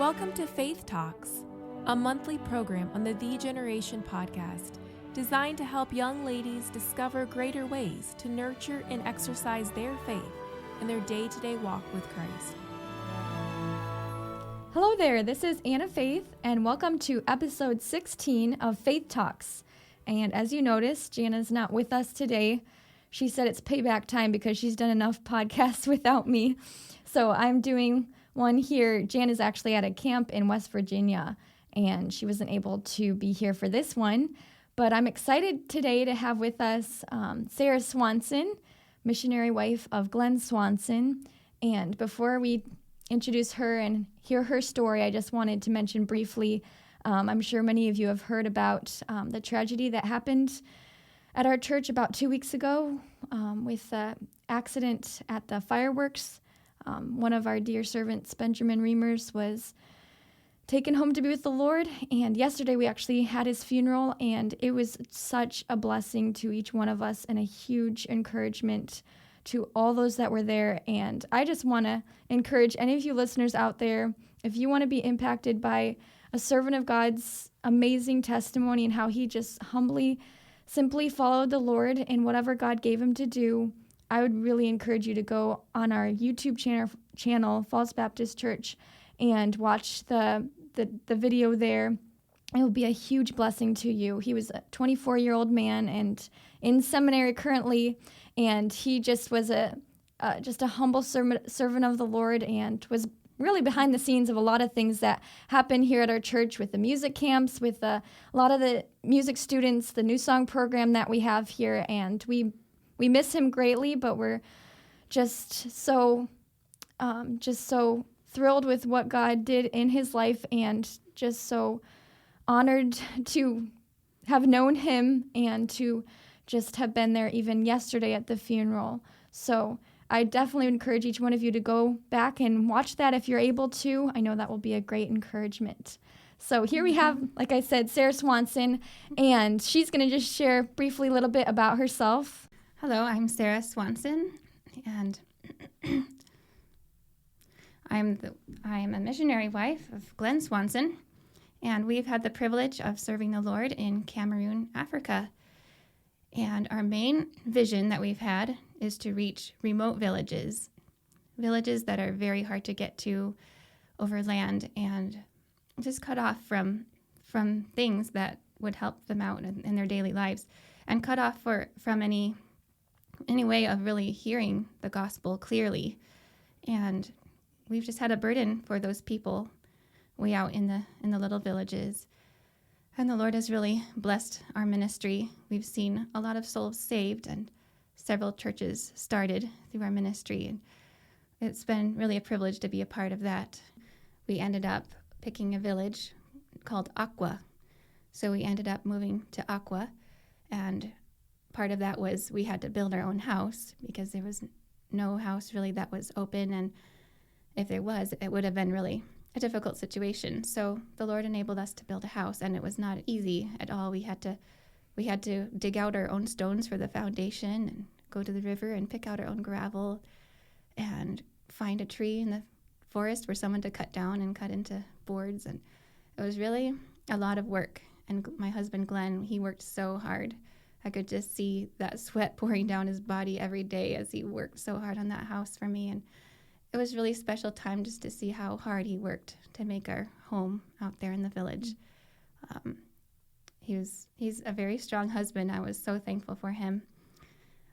Welcome to Faith Talks, a monthly program on the Generation podcast designed to help young ladies discover greater ways to nurture and exercise their faith in their day-to-day walk with Christ. Hello there, this is Anna Faith, and welcome to episode 16 of Faith Talks. And as you noticed, Jana's not with us today. She said it's payback time because she's done enough podcasts without me. So I'm doing one here. Jana's actually at a camp in West Virginia, and she wasn't able to be here for this one. But I'm excited today to have with us Sarah Swanson, missionary wife of Glenn Swanson. And before we introduce her and hear her story, I just wanted to mention briefly, I'm sure many of you have heard about the tragedy that happened at our church about 2 weeks ago with the accident at the fireworks. One of our dear servants, Benjamin Reimers, was taken home to be with the Lord, and yesterday we actually had his funeral, and it was such a blessing to each one of us and a huge encouragement to all those that were there. And I just want to encourage any of you listeners out there, if you want to be impacted by a servant of God's amazing testimony and how he just humbly, simply followed the Lord in whatever God gave him to do, I would really encourage you to go on our YouTube channel, Falls Baptist Church, and watch the video there. It will be a huge blessing to you. He was a 24-year-old man and in seminary currently, and he just was just a humble servant of the Lord, and was really behind the scenes of a lot of things that happen here at our church with the music camps, with a lot of the music students, the new song program that we have here, and we miss him greatly, but we're just so thrilled with what God did in his life, and just so honored to have known him and to just have been there even yesterday at the funeral. So I definitely encourage each one of you to go back and watch that if you're able to. I know that will be a great encouragement. So here we have, like I said, Sarah Swanson, and she's going to just share briefly a little bit about herself. Hello, I'm Sarah Swanson, and I'm a missionary wife of Glenn Swanson, and we've had the privilege of serving the Lord in Cameroon, Africa. And our main vision that we've had is to reach remote villages that are very hard to get to over land, and just cut off from things that would help them out in their daily lives, and cut off from any way of really hearing the gospel clearly. And we've just had a burden for those people way out in the little villages. And the Lord has really blessed our ministry. We've seen a lot of souls saved, and several churches started through our ministry. And it's been really a privilege to be a part of that. We ended up picking a village called Aqua. So we ended up moving to Aqua, and part of that was we had to build our own house because there was no house really that was open, and if there was, it would have been really a difficult situation. So the Lord enabled us to build a house, and it was not easy at all. We had to dig out our own stones for the foundation, and go to the river and pick out our own gravel, and find a tree in the forest for someone to cut down and cut into boards. And it was really a lot of work. And my husband, Glenn, he worked so hard. I could just see that sweat pouring down his body every day as he worked so hard on that house for me. And it was really special time just to see how hard he worked to make our home out there in the village. He's a very strong husband. I was so thankful for him.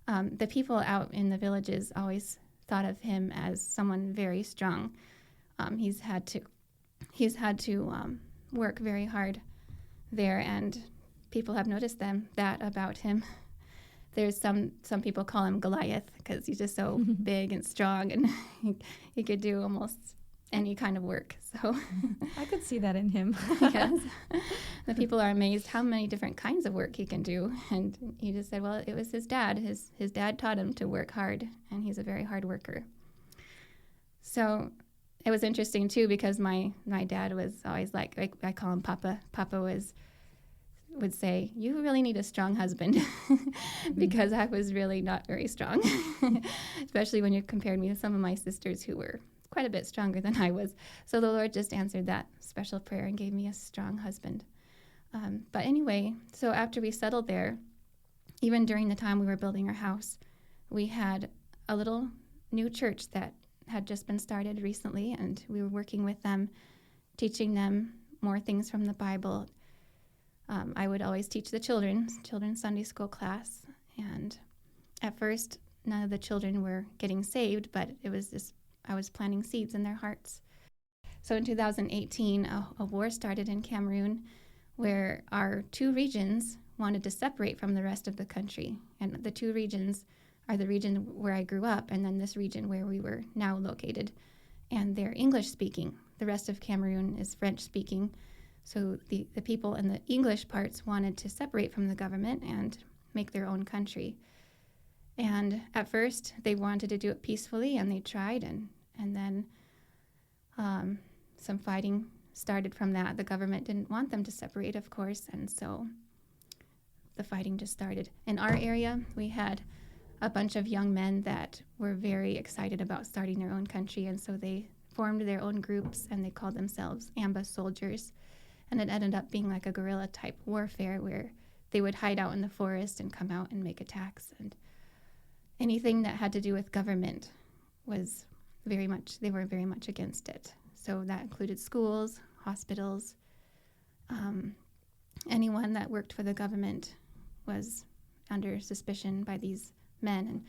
The people out in the villages always thought of him as someone very strong. He's had to work very hard there, and people have noticed that about him. There's some people call him Goliath because he's just so big and strong, and he could do almost any kind of work. So I could see that in him. Yes. The people are amazed how many different kinds of work he can do. And he just said, well, it was his dad. His dad taught him to work hard, and he's a very hard worker. So it was interesting, too, because my dad was always like I call him Papa. Papa would say, you really need a strong husband, because I was really not very strong, especially when you compared me to some of my sisters who were quite a bit stronger than I was. So the Lord just answered that special prayer and gave me a strong husband. But anyway, so after we settled there, even during the time we were building our house, we had a little new church that had just been started recently, and we were working with them, teaching them more things from the Bible. I would always teach the children's Sunday school class, and at first, none of the children were getting saved, but it was just, I was planting seeds in their hearts. So in 2018, a war started in Cameroon where our two regions wanted to separate from the rest of the country. And the two regions are the region where I grew up and then this region where we were now located. And they're English speaking. The rest of Cameroon is French speaking. So the people in the English parts wanted to separate from the government and make their own country. And at first, they wanted to do it peacefully, and they tried, and then some fighting started from that. The government didn't want them to separate, of course, and so the fighting just started. In our area, we had a bunch of young men that were very excited about starting their own country, and so they formed their own groups, and they called themselves ambush soldiers. And it ended up being like a guerrilla-type warfare where they would hide out in the forest and come out and make attacks, and anything that had to do with government was they were very much against it. So that included schools, hospitals. Anyone that worked for the government was under suspicion by these men. And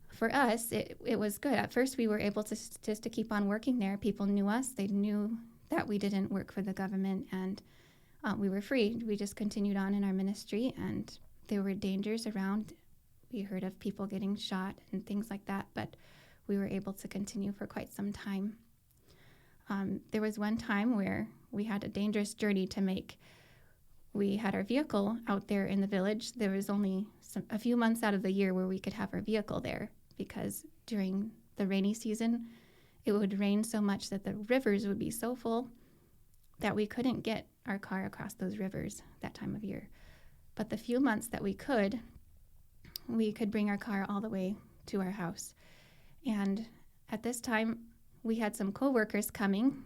for us, it was good. At first, we were able to just to keep on working there. People knew us. They knew that we didn't work for the government, and we were free. We just continued on in our ministry, and there were dangers around. We heard of people getting shot and things like that, but we were able to continue for quite some time. There was one time where we had a dangerous journey to make. We had our vehicle out there in the village. There was only a few months out of the year where we could have our vehicle there, because during the rainy season, it would rain so much that the rivers would be so full that we couldn't get our car across those rivers that time of year. But the few months that we could bring our car all the way to our house. And at this time, we had some co-workers coming,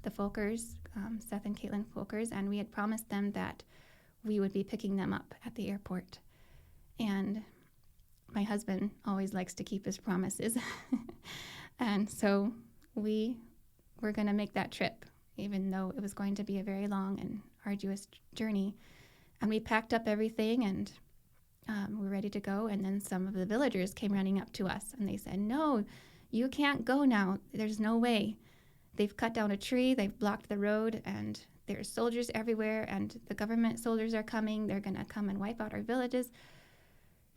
the Folkers, Seth and Caitlin Folkers, and we had promised them that we would be picking them up at the airport. And my husband always likes to keep his promises. And so we were going to make that trip, even though it was going to be a very long and arduous journey. And we packed up everything, and we were ready to go. And then some of the villagers came running up to us, and they said, "No, you can't go now. There's no way. They've cut down a tree, they've blocked the road, and there's soldiers everywhere, and the government soldiers are coming. They're going to come and wipe out our villages.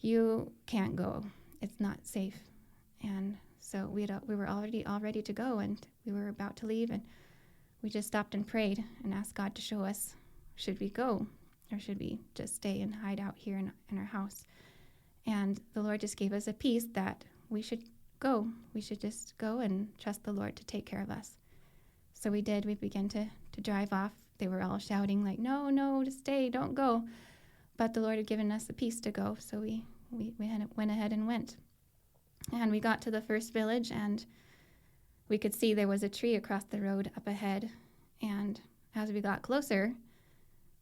You can't go. It's not safe." And so we were already all ready to go, and we were about to leave, and we just stopped and prayed and asked God to show us, should we go, or should we just stay and hide out here in our house? And the Lord just gave us a peace that we should go. We should just go and trust the Lord to take care of us. So we did. We began to drive off. They were all shouting like, no, to stay, don't go. But the Lord had given us the peace to go, so we went ahead and went. And we got to the first village, and we could see there was a tree across the road up ahead. And as we got closer,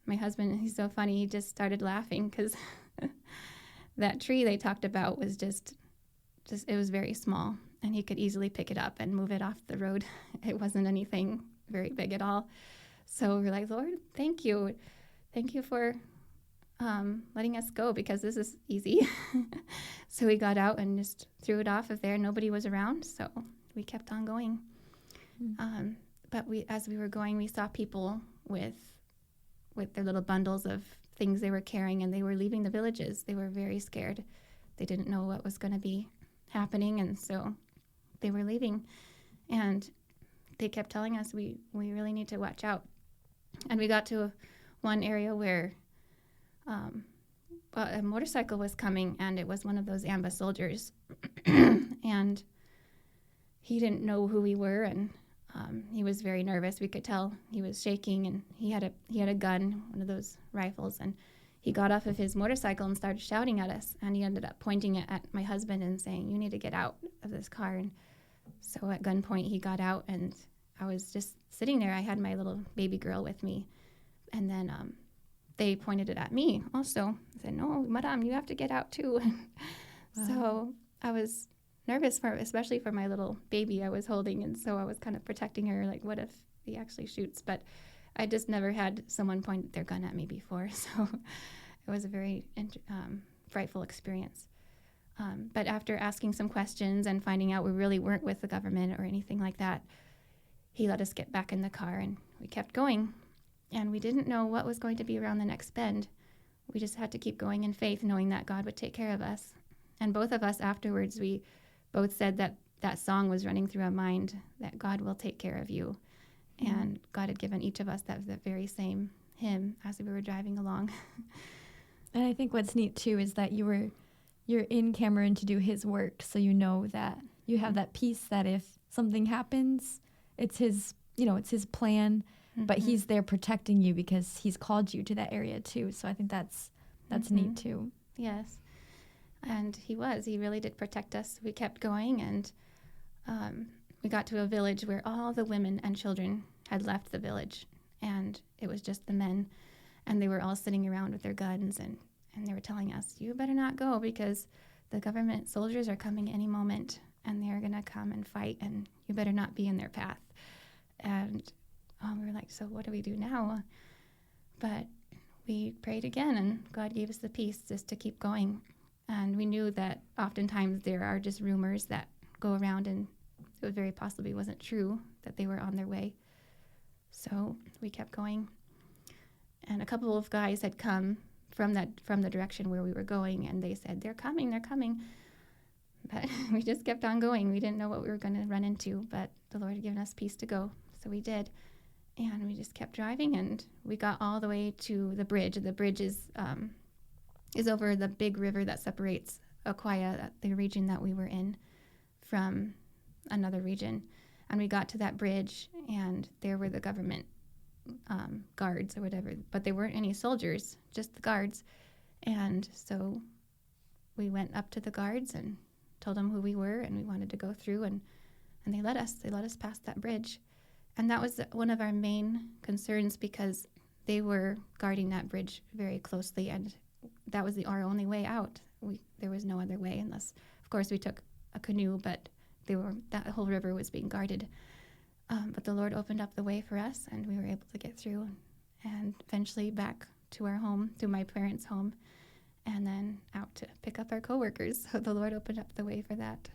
my husband, he's so funny, he just started laughing because that tree they talked about was just it was very small, and he could easily pick it up and move it off the road. It wasn't anything very big at all. So we're like, "Lord, thank you. Thank you for letting us go, because this is easy." So we got out and just threw it off of there. Nobody was around, so we kept on going. Mm-hmm. But as we were going, we saw people with their little bundles of things they were carrying, and they were leaving the villages. They were very scared. They didn't know what was going to be happening, and so they were leaving. And they kept telling us we really need to watch out. And we got to one area where a motorcycle was coming, and it was one of those ambush soldiers. And he didn't know who we were, and he was very nervous. We could tell he was shaking, and he had a gun, one of those rifles, and he got off of his motorcycle and started shouting at us, and he ended up pointing it at my husband and saying, "You need to get out of this car." And So at gunpoint, he got out, and I was just sitting there. I had my little baby girl with me. And then they pointed it at me also. I said, no, Madame, you have to get out too. Wow. So I was nervous, especially for my little baby I was holding. And so I was kind of protecting her, like, what if he actually shoots? But I just never had someone point their gun at me before. So it was a very frightful experience. But after asking some questions and finding out we really weren't with the government or anything like that, he let us get back in the car, and we kept going. And we didn't know what was going to be around the next bend. We just had to keep going in faith, knowing that God would take care of us. And both of us afterwards, we both said that that song was running through our mind, that God will take care of you. Mm-hmm. And God had given each of us that very same hymn as we were driving along. And I think what's neat too is that you're in Cameroon to do his work, so you know that you have that peace that if something happens, it's his plan, but he's there protecting you because he's called you to that area too. So I think that's neat too. Yes. And he really did protect us. We kept going, and we got to a village where all the women and children had left the village, and it was just the men, and they were all sitting around with their guns, and they were telling us, you better not go because the government soldiers are coming any moment, and they're going to come and fight, and you better not be in their path. And we were like, so what do we do now? But we prayed again, and God gave us the peace just to keep going. And we knew that oftentimes there are just rumors that go around, and it very possibly wasn't true that they were on their way. So we kept going. And a couple of guys had come from the direction where we were going, and they said, they're coming. But we just kept on going. We didn't know what we were going to run into, but the Lord had given us peace to go. So we did. And we just kept driving, and we got all the way to the bridge. The bridge is over the big river that separates Akwaya, the region that we were in, from another region. And we got to that bridge, and there were the government guards or whatever, but there weren't any soldiers, just the guards. And so we went up to the guards and told them who we were, and we wanted to go through, and they let us pass that bridge. And that was one of our main concerns, because they were guarding that bridge very closely, and that was our only way out. There was no other way, unless, of course, we took a canoe, but that whole river was being guarded. But the Lord opened up the way for us, and we were able to get through, and eventually back to our home, to my parents' home, and then out to pick up our coworkers. So the Lord opened up the way for that.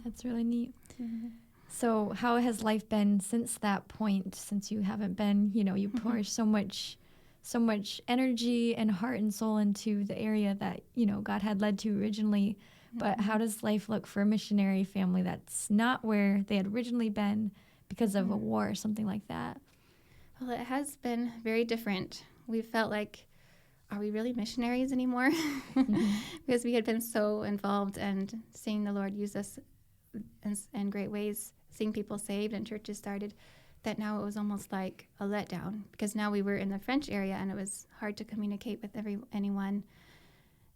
That's really neat. Mm-hmm. So how has life been since that point, since you haven't been, you pour so much energy and heart and soul into the area that, God had led to originally. But how does life look for a missionary family that's not where they had originally been because of a war or something like that? Well, it has been very different. We felt like, are we really missionaries anymore? Because we had been so involved and seeing the Lord use us in great ways, seeing people saved and churches started, that now it was almost like a letdown, because now we were in the French area and it was hard to communicate with anyone.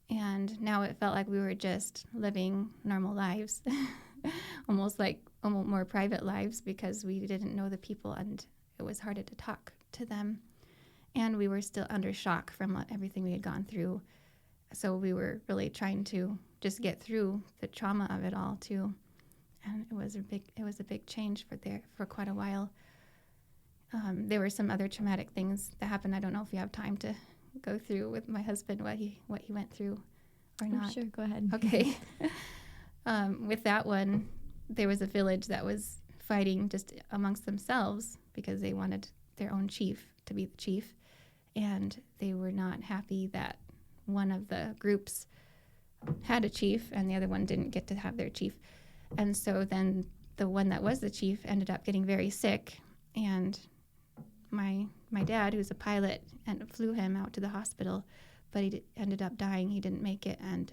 And now it felt like we were just living normal lives, almost more private lives, because we didn't know the people and it was harder to talk to them. And we were still under shock from everything we had gone through. So we were really trying to just get through the trauma of it all too. And it was a big change for quite a while. There were some other traumatic things that happened. I don't know if you have time to go through with my husband what he went through or not. Sure, go ahead. Okay. With that one, there was a village that was fighting just amongst themselves because they wanted their own chief to be the chief, and they were not happy that one of the groups had a chief and the other one didn't get to have their chief. And so then the one that was the chief ended up getting very sick, and my dad, who's a pilot, and flew him out to the hospital, but he ended up dying. He didn't make it. And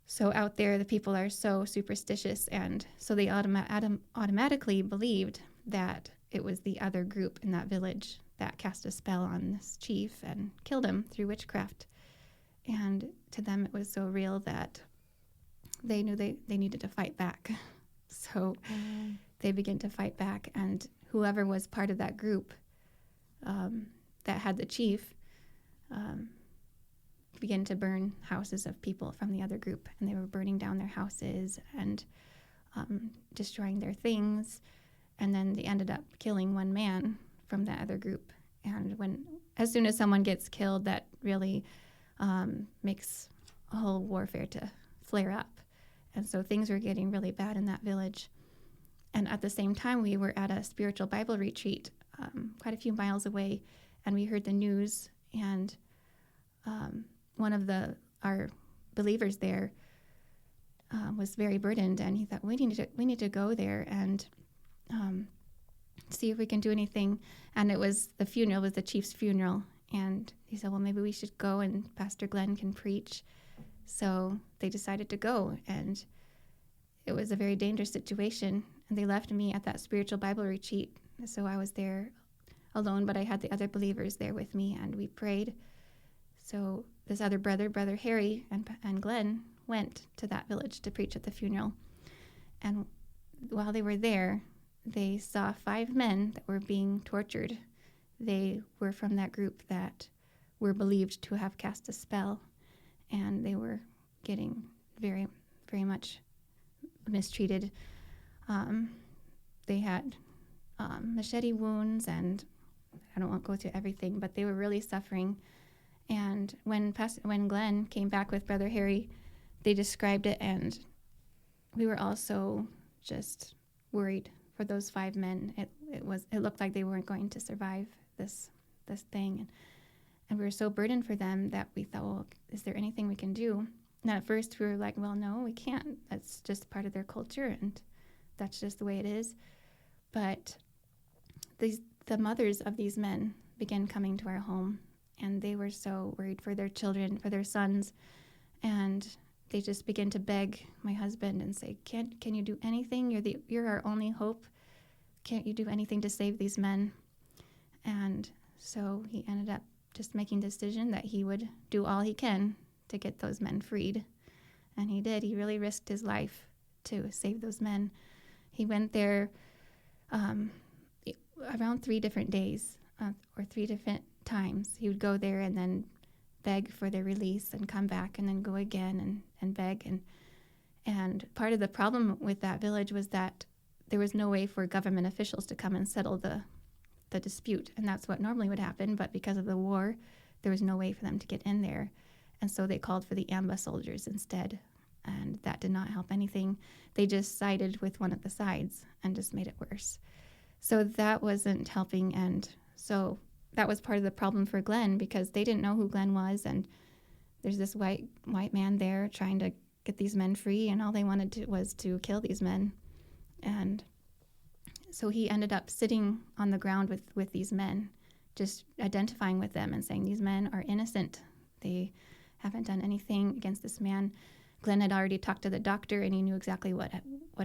so out there, the people are so superstitious, and so they automatically believed that it was the other group in that village that cast a spell on this chief and killed him through witchcraft. And to them, it was so real that they knew they needed to fight back. So So they began to fight back, and whoever was part of that group that had the chief began to burn houses of people from the other group, and they were burning down their houses and destroying their things, and then they ended up killing one man from that other group. And as soon as someone gets killed, that really makes a whole warfare to flare up. And so things were getting really bad in that village. And at the same time, we were at a spiritual Bible retreat quite a few miles away, and we heard the news, and one of our believers there was very burdened, and he thought, we need to go there and see if we can do anything. And it was the chief's funeral, and he said, well, maybe we should go and Pastor Glenn can preach. So they decided to go, and it was a very dangerous situation, and they left me at that spiritual Bible retreat. So I was there alone, but I had the other believers there with me, and we prayed. So this other brother Harry and Glenn, went to that village to preach at the funeral. And while they were there, they saw 5 men that were being tortured. They were from that group that were believed to have cast a spell, and they were getting very, very much mistreated. They had machete wounds, and I don't want to go through everything, but they were really suffering. And when Glenn came back with Brother Harry, they described it, and we were also just worried for those 5 men. It looked like they weren't going to survive this thing, and we were so burdened for them that we thought, well, is there anything we can do? And at first we were like, well, no, we can't. That's just part of their culture, and that's just the way it is. But the mothers of these men began coming to our home, and they were so worried for their children, for their sons, and they just began to beg my husband and say, can you do anything? You're our only hope. Can't you do anything to save these men? And so he ended up just making the decision that he would do all he can to get those men freed. And he did. He really risked his life to save those men. He went there around 3 different days or 3 different times. He would go there and then beg for their release and come back and then go again and beg. And part of the problem with that village was that there was no way for government officials to come and settle the dispute. And that's what normally would happen. But because of the war, there was no way for them to get in there. And so they called for the AMBA soldiers instead. And that did not help anything. They just sided with one of the sides and just made it worse. So that wasn't helping. And so that was part of the problem for Glenn, because they didn't know who Glenn was. And there's this white man there trying to get these men free. And all they wanted was to kill these men. And so he ended up sitting on the ground with these men, just identifying with them and saying, these men are innocent. They haven't done anything against this man. Glenn had already talked to the doctor, and he knew exactly what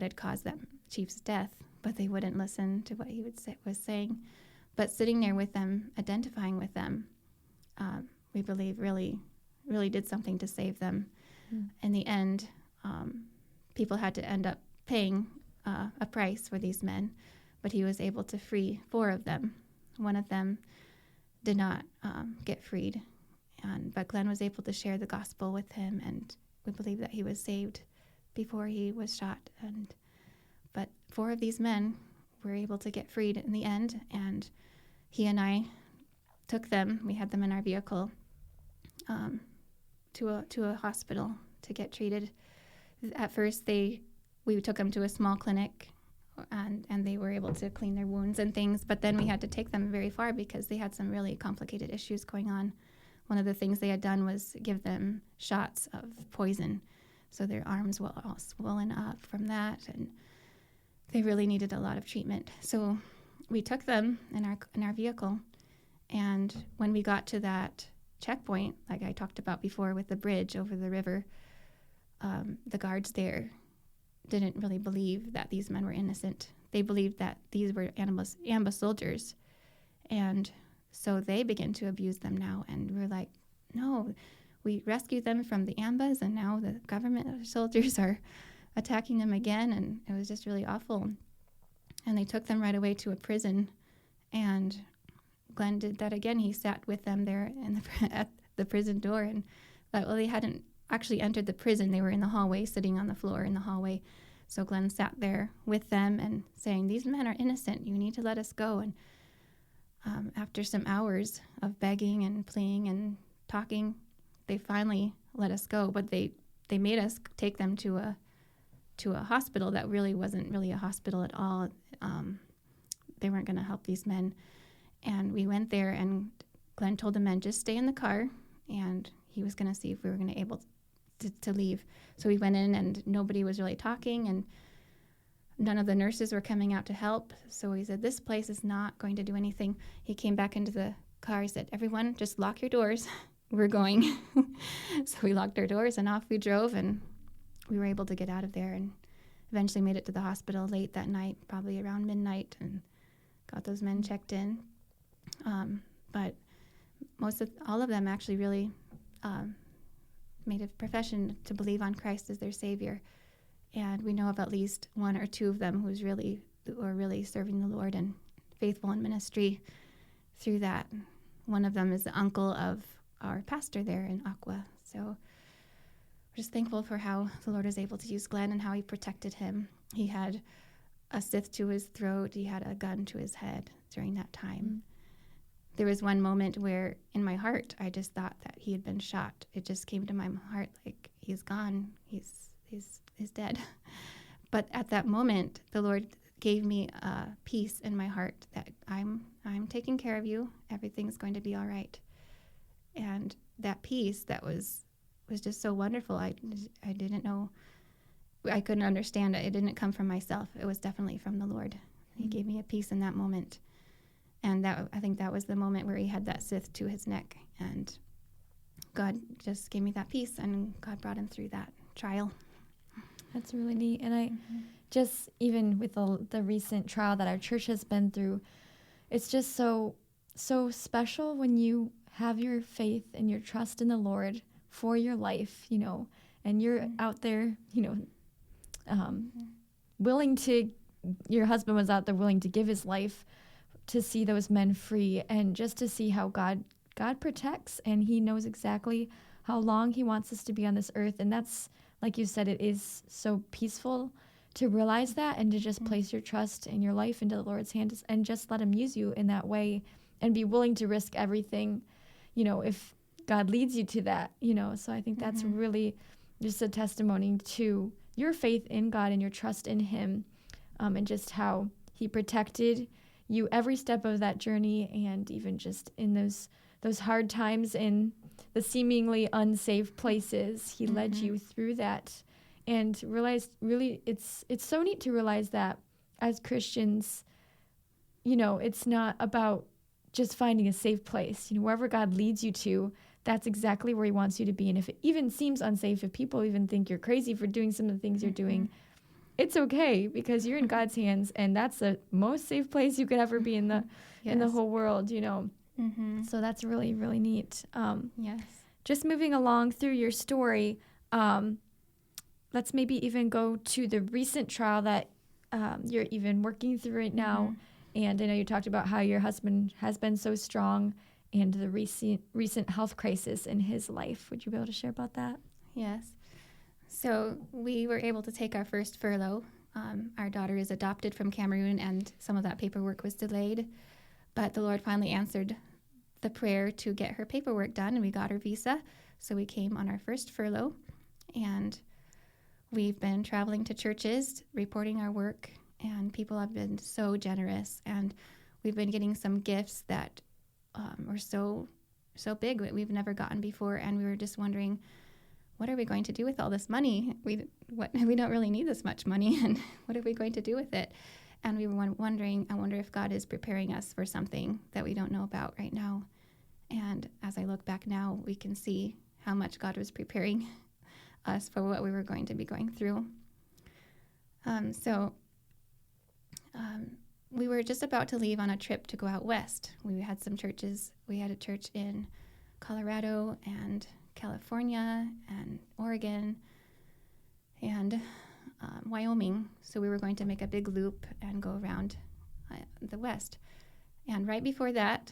had caused that chief's death, but they wouldn't listen to what he was saying. But sitting there with them, identifying with them, we believe really, really did something to save them. In the end, people had to end up paying a price for these men, but he was able to free 4 of them. One of them did not get freed, but Glenn was able to share the gospel with him, and we believe that he was saved before he was shot. But 4 of these men were able to get freed in the end, and he and I took them. We had them in our vehicle to a hospital to get treated. At first, we took them to a small clinic, and they were able to clean their wounds and things. But then we had to take them very far because they had some really complicated issues going on. One of the things they had done was give them shots of poison, so their arms were all swollen up from that, and they really needed a lot of treatment. So we took them in our vehicle, and when we got to that checkpoint, like I talked about before with the bridge over the river, the guards there didn't really believe that these men were innocent. They believed that these were AMBA soldiers, and so they began to abuse them now, and we're like, no, we rescued them from the AMBAs, and now the government soldiers are attacking them again, and it was just really awful. And they took them right away to a prison, and Glenn did that again. He sat with them there at the prison door, and thought, well, they hadn't actually entered the prison. They were in the hallway, sitting on the floor in the hallway. So Glenn sat there with them and saying, these men are innocent. You need to let us go. And after some hours of begging and pleading and talking, they finally let us go. But they made us take them to a hospital that really wasn't really a hospital at all. They weren't going to help these men. And we went there, and Glenn told the men, just stay in the car, and he was going to see if we were going to able to leave. So we went in, and nobody was really talking, and none of the nurses were coming out to help. So he said, this place is not going to do anything. He came back into the car. He said, everyone, just lock your doors. We're going. So we locked our doors, and off we drove, and we were able to get out of there, and eventually made it to the hospital late that night, probably around midnight, and got those men checked in. But all of them actually really made a profession to believe on Christ as their Savior. And we know of at least one or two of them who are really serving the Lord and faithful in ministry through that. One of them is the uncle of our pastor there in Aqua. So we're just thankful for how the Lord was able to use Glenn and how he protected him. He had a scythe to his throat. He had a gun to his head during that time. Mm-hmm. There was one moment where in my heart, I just thought that he had been shot. It just came to my heart like, he's gone. He's dead. But at that moment, the Lord gave me a peace in my heart that I'm taking care of you. Everything's going to be all right. And that peace that was just so wonderful. I didn't know. I couldn't understand it. It didn't come from myself. It was definitely from the Lord. Mm-hmm. He gave me a peace in that moment. And I think that was the moment where he had that scythe to his neck. And God just gave me that peace, and God brought him through that trial. That's really neat. And I just, even with the recent trial that our church has been through, it's just so special when you have your faith and your trust in the Lord for your life, and you're out there, your husband was out there willing to give his life to see those men free, and just to see how God protects, and he knows exactly how long he wants us to be on this earth. And that's, like you said, it is so peaceful to realize that, and to just place your trust and your life into the Lord's hands, and just let him use you in that way, and be willing to risk everything, if God leads you to that, So I think that's really just a testimony to your faith in God and your trust in him, and just how he protected you every step of that journey, and even just in those hard times in the seemingly unsafe places, he led you through that. And realized, really, it's so neat to realize that as Christians, it's not about just finding a safe place. Wherever God leads you to, that's exactly where he wants you to be. And if it even seems unsafe, if people even think you're crazy for doing some of the things you're doing, it's okay, because you're in God's hands, and that's the most safe place you could ever be in the whole world, So that's really, really neat. Yes. Just moving along through your story, let's maybe even go to the recent trial that you're even working through right now. And I know you talked about how your husband has been so strong, and the recent health crisis in his life. Would you be able to share about that? Yes. So we were able to take our first furlough. Our daughter is adopted from Cameroon, and some of that paperwork was delayed. But the Lord finally answered the prayer to get her paperwork done, and we got her visa. So we came on our first furlough, and we've been traveling to churches, reporting our work, and people have been so generous. And we've been getting some gifts that were so big that we've never gotten before, and we were just wondering, what are we going to do with all this money? We don't really need this much money, and what are we going to do with it? And we were wondering, I wonder if God is preparing us for something that we don't know about right now. And as I look back now, we can see how much God was preparing us for what we were going to be going through. We were just about to leave on a trip to go out west. We had some churches. We had a church in Colorado and California and Oregon. And Wyoming. So we were going to make a big loop and go around the west. And right before that,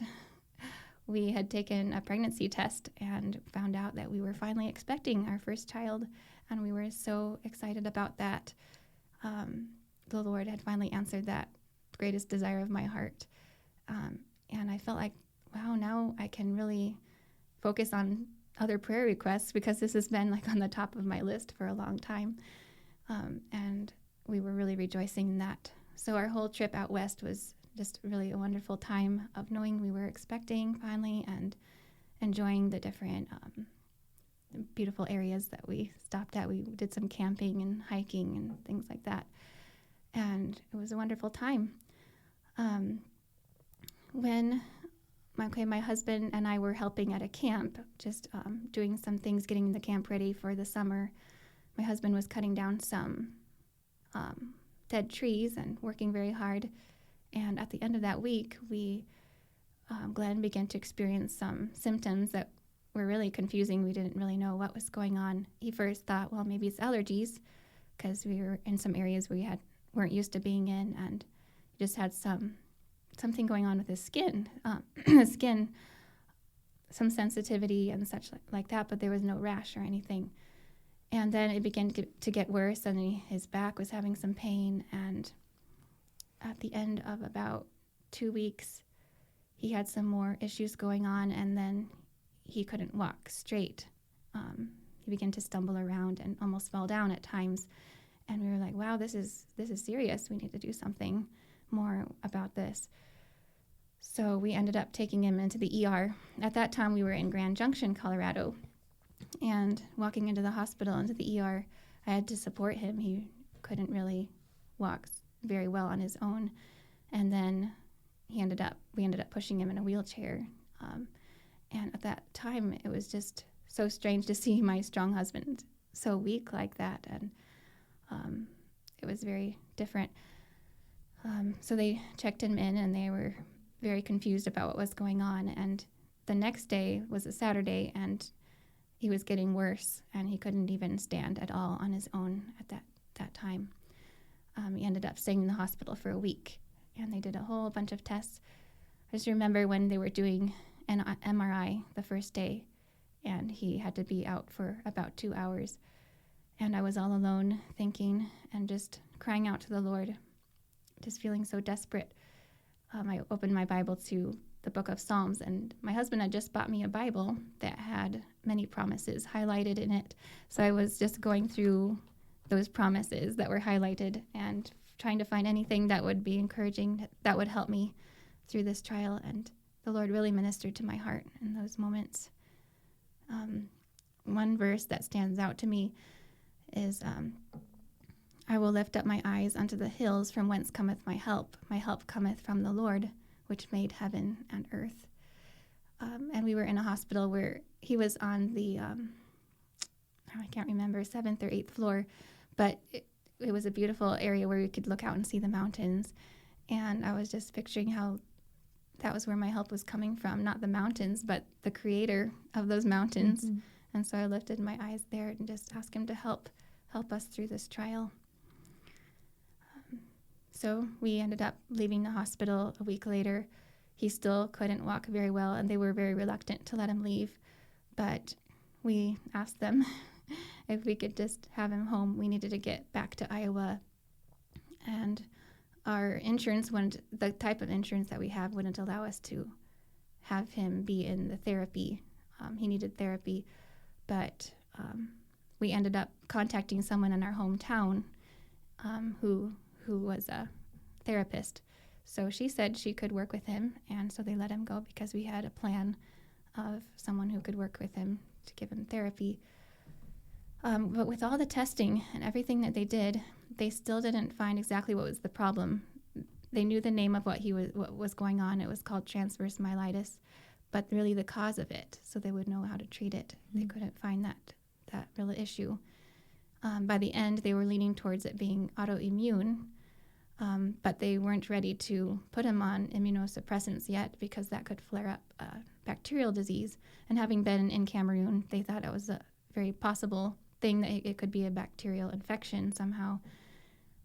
we had taken a pregnancy test and found out that we were finally expecting our first child. And we were so excited about that. The Lord had finally answered that greatest desire of my heart. And I felt like, wow, now I can really focus on other prayer requests, because this has been like on the top of my list for a long time. And we were really rejoicing in that. So our whole trip out west was just really a wonderful time of knowing we were expecting finally and enjoying the different beautiful areas that we stopped at. We did some camping and hiking and things like that. And it was a wonderful time. When my husband and I were helping at a camp, just doing some things, getting the camp ready for the summer, my husband was cutting down some dead trees and working very hard. And at the end of that week, Glenn began to experience some symptoms that were really confusing. We didn't really know what was going on. He first thought, well, maybe it's allergies, because we were in some areas we weren't used to being in, and he just had something going on with his skin, some sensitivity and such like that, but there was no rash or anything. And then it began to get worse, and his back was having some pain, and at the end of about 2 weeks, he had some more issues going on, and then he couldn't walk straight. He began to stumble around and almost fell down at times. And we were like, wow, this is serious. We need to do something more about this. So we ended up taking him into the ER. At that time, we were in Grand Junction, Colorado. And walking into the hospital, into the ER, I had to support him. He couldn't really walk very well on his own. And then we ended up pushing him in a wheelchair. And at that time, it was just so strange to see my strong husband so weak like that. And it was very different. So they checked him in, and they were very confused about what was going on. And the next day was a Saturday, and he was getting worse, and he couldn't even stand at all on his own at that time. He ended up staying in the hospital for a week, and they did a whole bunch of tests. I just remember when they were doing an MRI the first day, and he had to be out for about 2 hours. And I was all alone thinking and just crying out to the Lord, just feeling so desperate. I opened my Bible to the book of Psalms, and my husband had just bought me a Bible that had many promises highlighted in it. So I was just going through those promises that were highlighted and trying to find anything that would be encouraging, that would help me through this trial. And the Lord really ministered to my heart in those moments. One verse that stands out to me is, I will lift up my eyes unto the hills, from whence cometh my help. My help cometh from the Lord, which made heaven and earth. And we were in a hospital where he was on the, I can't remember, 7th or 8th floor, but it was a beautiful area where we could look out and see the mountains. And I was just picturing how that was where my help was coming from, not the mountains, but the creator of those mountains. Mm-hmm. And so I lifted my eyes there and just asked him to help us through this trial. So we ended up leaving the hospital a week later. He still couldn't walk very well, and they were very reluctant to let him leave. But we asked them if we could just have him home. We needed to get back to Iowa. And our insurance, the type of insurance that we have, wouldn't allow us to have him be in the therapy. He needed therapy. But we ended up contacting someone in our hometown who was a therapist. So she said she could work with him, and so they let him go because we had a plan of someone who could work with him to give him therapy. But with all the testing and everything that they did, they still didn't find exactly what was the problem. They knew the name of what was going on. It was called transverse myelitis, but really the cause of it, so they would know how to treat it. Mm-hmm. They couldn't find that real issue. By the end, they were leaning towards it being autoimmune, but they weren't ready to put him on immunosuppressants yet because that could flare up bacterial disease. And having been in Cameroon, they thought it was a very possible thing that it could be a bacterial infection somehow.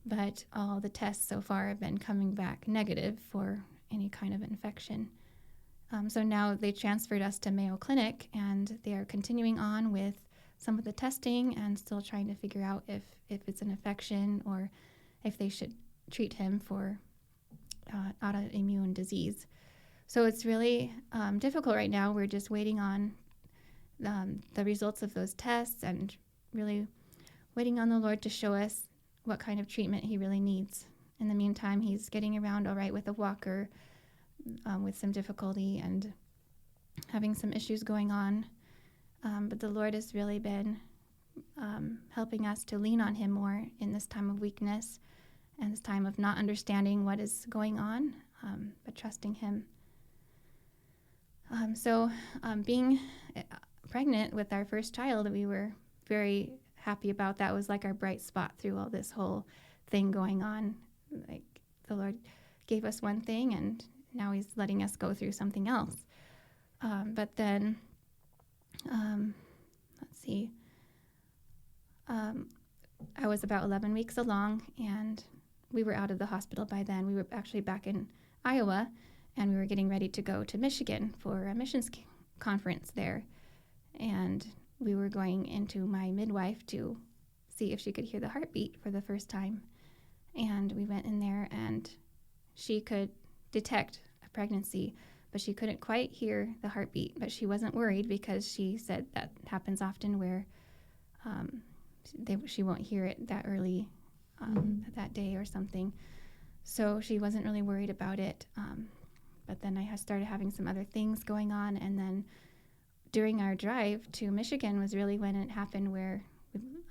But all the tests so far have been coming back negative for any kind of infection. So now they transferred us to Mayo Clinic, and they are continuing on with some of the testing and still trying to figure out if it's an infection or if they should treat him for autoimmune disease. So it's really difficult right now. We're just waiting on the results of those tests and really waiting on the Lord to show us what kind of treatment he really needs. In the meantime, he's getting around all right with a walker, with some difficulty and having some issues going on. But the Lord has really been helping us to lean on him more in this time of weakness and this time of not understanding what is going on, but trusting him. So being pregnant with our first child, we were very happy about. That was like our bright spot through all this whole thing going on. Like the Lord gave us one thing, and now he's letting us go through something else. But then, let's see, I was about 11 weeks along, and we were out of the hospital by then. We were actually back in Iowa, and we were getting ready to go to Michigan for a missions conference there. And we were going into my midwife to see if she could hear the heartbeat for the first time. And we went in there, and she could detect a pregnancy, but she couldn't quite hear the heartbeat. But she wasn't worried, because she said that happens often where she won't hear it that early that day or something. So she wasn't really worried about it. But then I started having some other things going on, and then during our drive to Michigan was really when it happened, where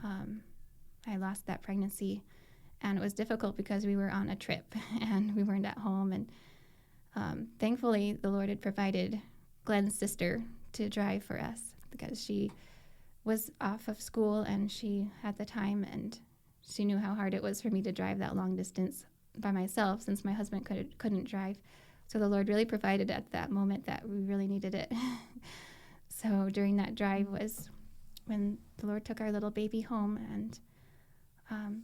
I lost that pregnancy. And it was difficult because we were on a trip and we weren't at home. And thankfully, the Lord had provided Glenn's sister to drive for us, because she was off of school and she had the time, and she knew how hard it was for me to drive that long distance by myself, since my husband couldn't drive. So the Lord really provided at that moment that we really needed it. So during that drive was when the Lord took our little baby home, and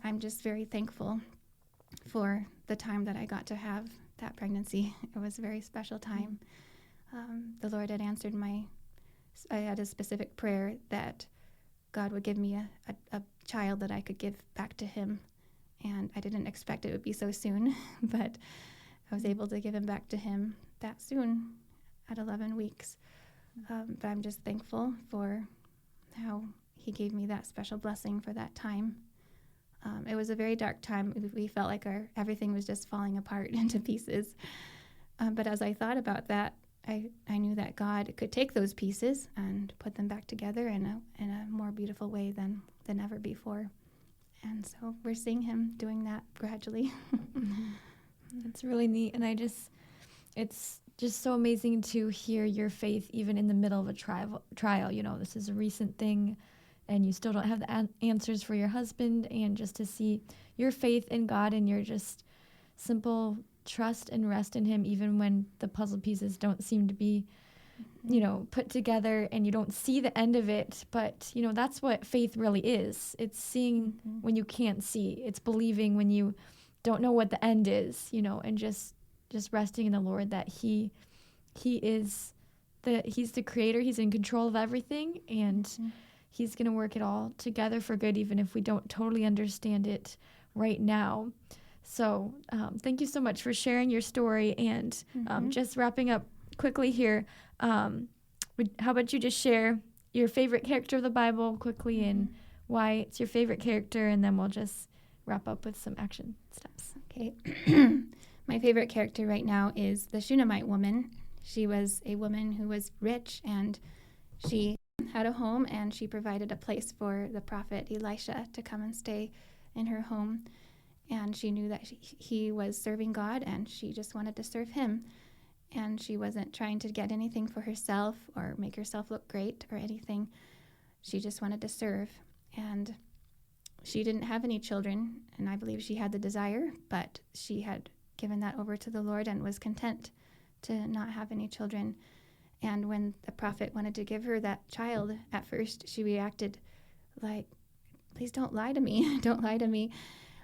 I'm just very thankful for the time that I got to have that pregnancy. It was a very special time. The Lord had answered I had a specific prayer that God would give me a child that I could give back to him. And I didn't expect it would be so soon, but I was able to give him back to him that soon at 11 weeks. But I'm just thankful for how he gave me that special blessing for that time. It was a very dark time. We felt like everything was just falling apart into pieces. But as I thought about that, I knew that God could take those pieces and put them back together in a more beautiful way than ever before. And so we're seeing him doing that gradually. That's really neat. And it's just so amazing to hear your faith even in the middle of a trial. You know, this is a recent thing, and you still don't have the answers for your husband, and just to see your faith in God and your just simple trust and rest in him, even when the puzzle pieces don't seem to be, put together and you don't see the end of it. But, that's what faith really is. It's seeing when you can't see. It's believing when you don't know what the end is, and just resting in the Lord that he's the creator. He's in control of everything, and he's going to work it all together for good, even if we don't totally understand it right now. So thank you so much for sharing your story. And just wrapping up quickly here, how about you just share your favorite character of the Bible quickly and why it's your favorite character, and then we'll just wrap up with some action steps. Okay. My favorite character right now is the Shunammite woman. She was a woman who was rich, and she had a home, and she provided a place for the prophet Elisha to come and stay in her home. And she knew that he was serving God, and she just wanted to serve him. And she wasn't trying to get anything for herself or make herself look great or anything. She just wanted to serve. And she didn't have any children, and I believe she had the desire, but she had given that over to the Lord and was content to not have any children. And when the prophet wanted to give her that child, at first she reacted like please don't lie to me. Don't lie to me.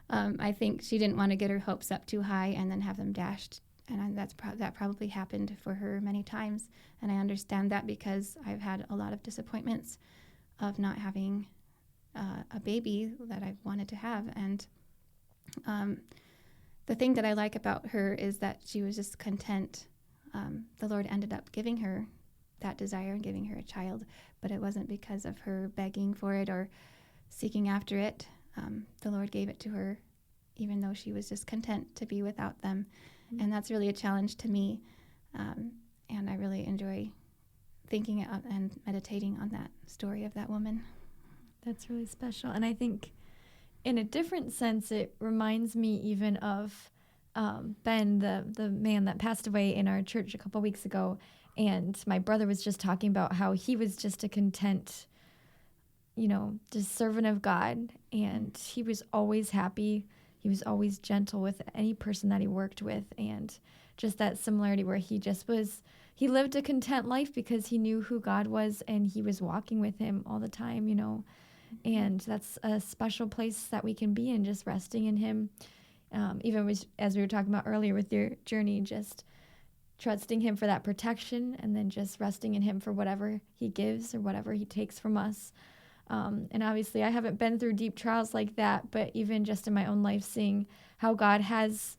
I think she didn't want to get her hopes up too high and then have them dashed. And that probably happened for her many times. And I understand that because I've had a lot of disappointments of not having a baby that I wanted to have. And the thing that I like about her is that she was just content. The Lord ended up giving her that desire and giving her a child, but it wasn't because of her begging for it or seeking after it. The Lord gave it to her, even though she was just content to be without them. Mm-hmm. And that's really a challenge to me. And I really enjoy thinking and meditating on that story of that woman. That's really special. And I think in a different sense, it reminds me even of Ben, the man that passed away in our church a couple weeks ago. And my brother was just talking about how he was just a content, just servant of God. And he was always happy. He was always gentle with any person that he worked with. And just that similarity where he lived a content life because he knew who God was and he was walking with him all the time, And that's a special place that we can be in, just resting in him. Even as we were talking about earlier with your journey, just trusting him for that protection and then just resting in him for whatever he gives or whatever he takes from us. And obviously I haven't been through deep trials like that, but even just in my own life, seeing how God has,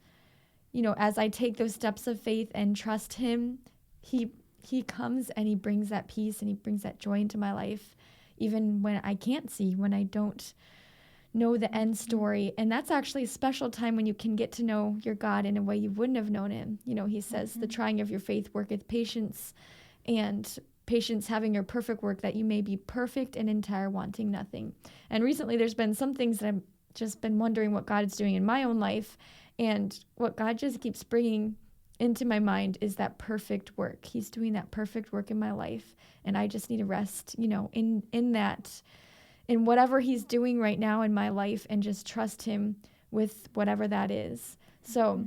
as I take those steps of faith and trust him, he comes and he brings that peace and he brings that joy into my life, even when I can't see, when I don't know the end story. And that's actually a special time when you can get to know your God in a way you wouldn't have known him. He says, the trying of your faith worketh patience, and patience having your perfect work, that you may be perfect and entire, wanting nothing. And recently there's been some things that I've just been wondering what God is doing in my own life. And what God just keeps bringing into my mind is that perfect work. He's doing that perfect work in my life. And I just need to rest, in that, in whatever he's doing right now in my life, and just trust him with whatever that is. So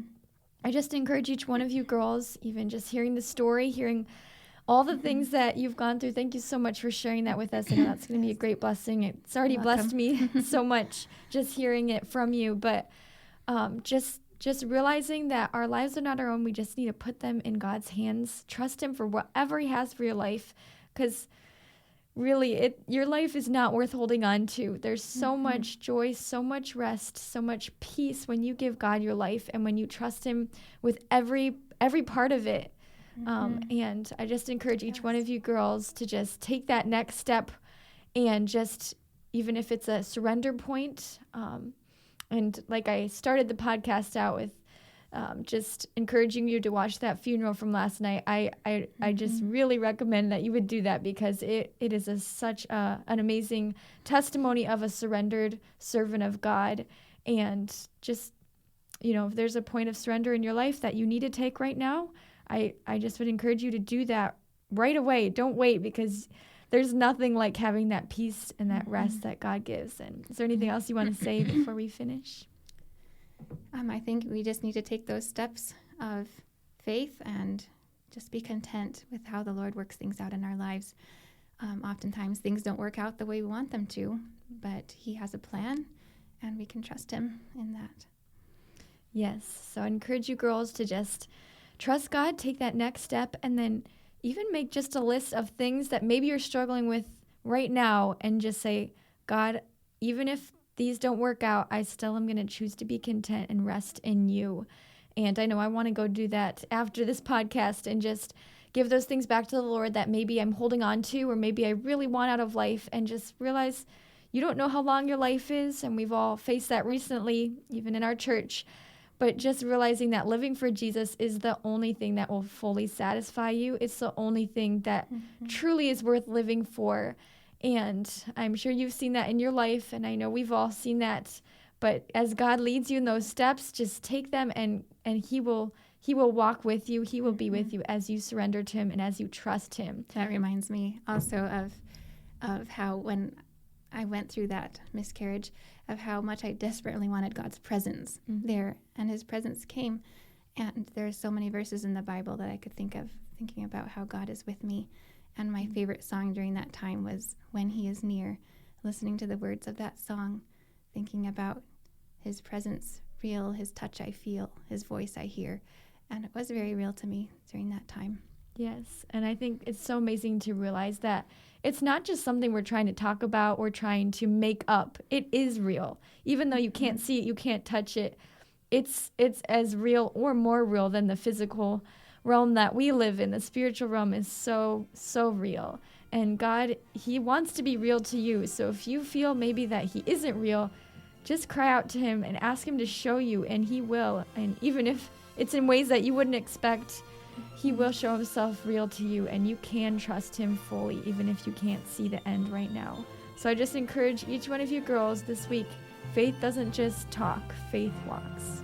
I just encourage each one of you girls, even just hearing the story, hearing all the things that you've gone through. Thank you so much for sharing that with us. I know that's going to be a great blessing. It's already blessed me so much just hearing it from you. But just realizing that our lives are not our own. We just need to put them in God's hands. Trust him for whatever he has for your life, because really, your life is not worth holding on to. There's so much joy, so much rest, so much peace when you give God your life and when you trust him with every part of it. And I just encourage each one of you girls to just take that next step, and just, even if it's a surrender point, and like I started the podcast out with, just encouraging you to watch that funeral from last night. I just really recommend that you would do that, because it is such an amazing testimony of a surrendered servant of God. And just, if there's a point of surrender in your life that you need to take right now, I just would encourage you to do that right away. Don't wait, because there's nothing like having that peace and that rest that God gives. And is there anything else you want to say before we finish? I think we just need to take those steps of faith and just be content with how the Lord works things out in our lives. Oftentimes things don't work out the way we want them to, but he has a plan, and we can trust him in that. Yes. So I encourage you girls to just trust God, take that next step, and then even make just a list of things that maybe you're struggling with right now, and just say, God, even if these don't work out, I still am going to choose to be content and rest in you. And I know I want to go do that after this podcast, and just give those things back to the Lord that maybe I'm holding on to, or maybe I really want out of life, and just realize you don't know how long your life is. And we've all faced that recently, even in our church. But just realizing that living for Jesus is the only thing that will fully satisfy you. It's the only thing that truly is worth living for. And I'm sure you've seen that in your life, and I know we've all seen that. But as God leads you in those steps, just take them, and he will walk with you. He will be with you as you surrender to him and as you trust him. That reminds me also of how, when I went through that miscarriage, of how much I desperately wanted God's presence there, and his presence came. And there's so many verses in the Bible that I could think of, thinking about how God is with me. And my favorite song during that time was "When He Is Near, listening to the words of that song, thinking about his presence real, his touch I feel, his voice I hear. And it was very real to me during that time. Yes, and I think it's so amazing to realize that it's not just something we're trying to talk about or trying to make up. It is real. Even though you can't see it, you can't touch it, it's as real or more real than the physical realm that we live in. The spiritual realm is so real. And God, he wants to be real to you. So if you feel maybe that he isn't real, just cry out to him and ask him to show you, and he will. And even if it's in ways that you wouldn't expect, he will show himself real to you, and you can trust him fully, even if you can't see the end right now. So I just encourage each one of you girls this week, faith doesn't just talk, faith walks.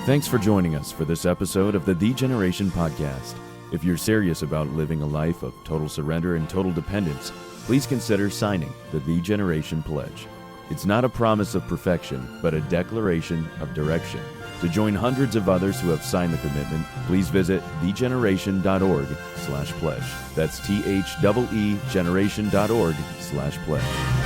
Thanks for joining us for this episode of the Generation Podcast. If you're serious about living a life of total surrender and total dependence, please consider signing the Generation Pledge. It's not a promise of perfection, but a declaration of direction. To join hundreds of others who have signed the commitment, please visit thegeneration.org/pledge. That's THEE generation.org/pledge.